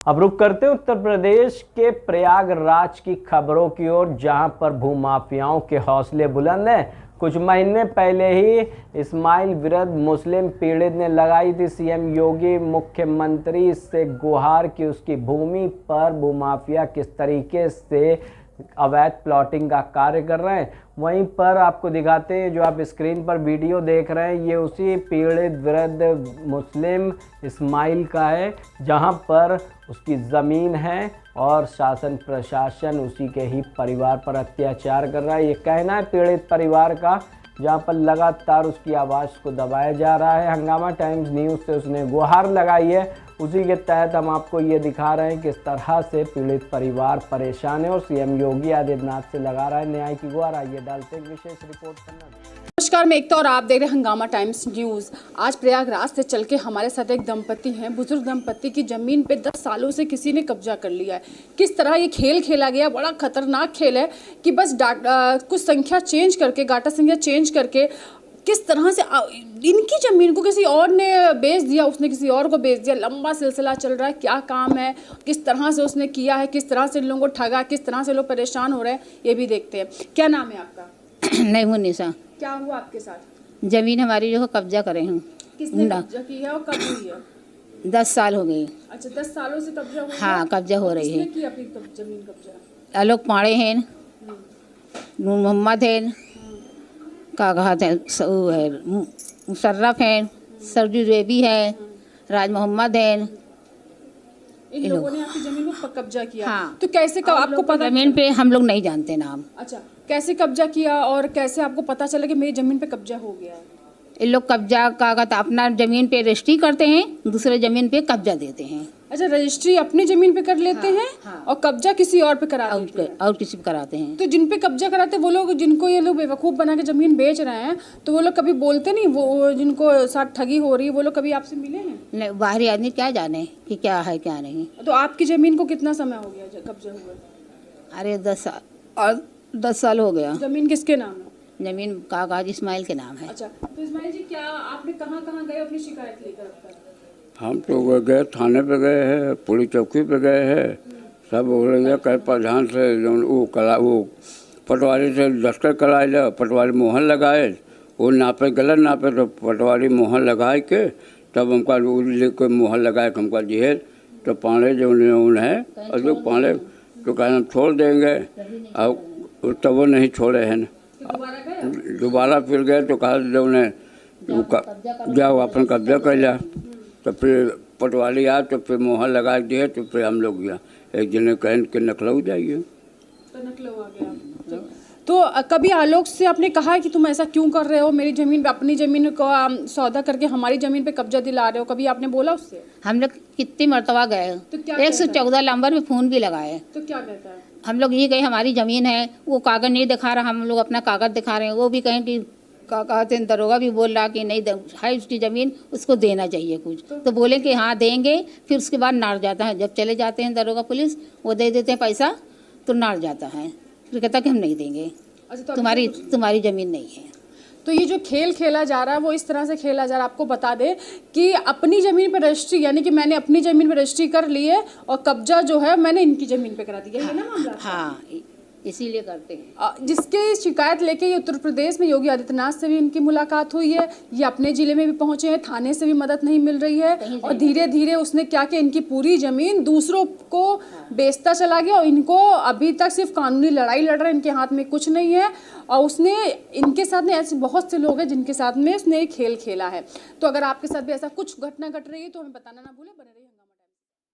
अब रुक करते हैं उत्तर प्रदेश के प्रयागराज की खबरों की ओर, जहां पर भूमाफियाओं के हौसले बुलंद हैं। कुछ महीने पहले ही इस्माइल विरुद्ध मुस्लिम पीड़ित ने लगाई थी सीएम योगी मुख्यमंत्री से गुहार कि उसकी भूमि पर भूमाफिया किस तरीके से अवैध प्लॉटिंग का कार्य कर रहे हैं। वहीं पर आपको दिखाते हैं, जो आप स्क्रीन पर वीडियो देख रहे हैं, ये उसी पीड़ित वृद्ध मुस्लिम इस्माइल का है, जहां पर उसकी ज़मीन है और शासन प्रशासन उसी के ही परिवार पर अत्याचार कर रहा है। ये कहना है पीड़ित परिवार का, जहां पर लगातार उसकी आवाज़ को दबाया जा रहा है। हंगामा टाइम्स न्यूज़ से उसने गुहार लगाई है। उसी के तहत हम आपको ये दिखा रहे हैं किस तरह से पीड़ित परिवार परेशान है और सीएम योगी आदित्यनाथ से लगा रहा है न्याय की गुहार। आइए डालते हैं विशेष रिपोर्ट करना। नमस्कार, मैं एकता और आप देख रहे हैं हंगामा टाइम्स न्यूज़। आज प्रयागराज से चल के हमारे साथ एक दंपति हैं, बुजुर्ग दंपति की ज़मीन पे 10 सालों से किसी ने कब्जा कर लिया है। किस तरह ये खेल खेला गया, बड़ा खतरनाक खेल है कि बस कुछ संख्या चेंज करके, गाटा संख्या चेंज करके किस तरह से इनकी ज़मीन को किसी और ने बेच दिया, उसने किसी और को बेच दिया। लंबा सिलसिला चल रहा है, क्या काम है, किस तरह से उसने किया है, किस तरह से इन लोगों को ठगा, किस तरह से लोग परेशान हो रहे हैं, ये भी देखते हैं। क्या नाम है आपका? नैमुन्निसा। क्या हुआ आपके साथ? जमीन हमारी जो कब्जा करे हैं। किसने कब्जा की है और कब हुई है? 10 साल हो गए। अच्छा, 10 सालों से कब्जा हुआ है? हाँ, कब्जा हो रही है। किसने की अपनी जमीन कब्जा? आलोक पाड़े हैं, नूर मोहम्मद हैं, का कहते हैं वो है मुशर्रफ हैं, सरजू रेबी है, राज मोहम्मद हैं। इन लोगों ने आपकी जमीन को कब्जा किया। हाँ। तो कैसे आपको पता? जमीन पे हम लोग नहीं जानते नाम। अच्छा, कैसे कब्जा किया और कैसे आपको पता चला कि मेरी जमीन पे कब्जा हो गया है? इन लोग कब्जा का अपना जमीन पे रजिस्ट्री करते हैं, दूसरे जमीन पे कब्जा देते हैं। अच्छा, रजिस्ट्री अपनी जमीन पे कर लेते हैं। हाँ। और कब्जा किसी और पे करा देते हैं। और किसी पे कराते हैं। तो जिन पे कब्जा कराते हैं वो लोग, जिनको ये लोग बेवकूफ़ बना के जमीन बेच रहे हैं, तो वो लोग कभी बोलते नहीं, वो जिनको साथ ठगी हो रही है वो लोग कभी आपसे मिले हैं? नहीं, बाहरी आदमी क्या जाने कि क्या है क्या नहीं। तो आपकी जमीन को कितना समय हो गया कब्जा हुआ? अरे 10 साल हो गया। जमीन किसके नाम है? जमीन कागज इस्माइल के नाम है। अच्छा, तो इस्माइल जी, क्या आपने कहाँ गए अपनी शिकायत लेकर अब तक? हम तो गए थाने पे गए हैं, पुलिस चौकी पे गए हैं, सब बोले गए कल प्रधान से वो पटवारी से दस्तखत कराए लो, पटवारी मोहर लगाए, वो नापे गलत नापे तो पटवारी मोहर लगाए के तब हमका लिख के मोहर लगाए हमका दिए। तो पाने जो है और जो पाने तो कहना हम छोड़ देंगे, और तब वो नहीं छोड़े हैं। दोबारा फिर गए तो कहा जो उन्हें जाओ अपन कब्जा कर लिया। तो फिर पटवारी आया तो फिर मोहर लगा दिए। तो फिर हम लोग गया एक जने कहन के नकलऊ जाइए, तो नकलऊ आ गया। तो कभी आलोक से आपने कहा कि तुम ऐसा क्यों कर रहे हो, मेरी ज़मीन पे, अपनी ज़मीन को सौदा करके हमारी ज़मीन पे कब्जा दिला रहे हो, कभी आपने बोला उससे? हम लोग कितनी मरतबा गए, तो 114 नंबर में फ़ोन भी लगाए। तो क्या कहता है? हम लोग ये कहे हमारी ज़मीन है, वो कागज़ नहीं दिखा रहा, हम लोग अपना कागज़ दिखा रहे हैं। वो भी कहें कि कहते हैं, दरोगा भी बोल रहा कि नहीं है उसकी ज़मीन, उसको देना चाहिए कुछ। तो बोले कि हाँ देंगे, फिर उसके बाद नाड़ जाता है। जब चले जाते हैं दरोगा पुलिस, वो दे देते हैं पैसा, तो नाड़ जाता है, फिर कहता कि हम नहीं देंगे। अच्छा, तो तुम्हारी ज़मीन नहीं है। तो ये जो खेल खेला जा रहा है वो इस तरह से खेला जा रहा है। आपको बता दें कि अपनी ज़मीन पर रजिस्ट्री, यानी कि मैंने अपनी ज़मीन पर रजिस्ट्री कर ली है और कब्जा जो है मैंने इनकी ज़मीन पे करा दिया, ये ना मामला? हाँ, इसीलिए करते हैं। जिसके शिकायत लेके ये उत्तर प्रदेश में योगी आदित्यनाथ से भी इनकी मुलाकात हुई है, ये अपने ज़िले में भी पहुंचे हैं, थाने से भी मदद नहीं मिल रही है, और धीरे धीरे उसने क्या किया, इनकी पूरी ज़मीन दूसरों को बेचता चला गया। और इनको अभी तक सिर्फ कानूनी लड़ाई लड़ रहे हैं, इनके हाथ में कुछ नहीं है। और उसने इनके साथ में ऐसे बहुत से लोग हैं जिनके साथ में उसने खेल खेला है। तो अगर आपके साथ भी ऐसा कुछ घटना घट रही है तो हमें बताना ना भूलें। बने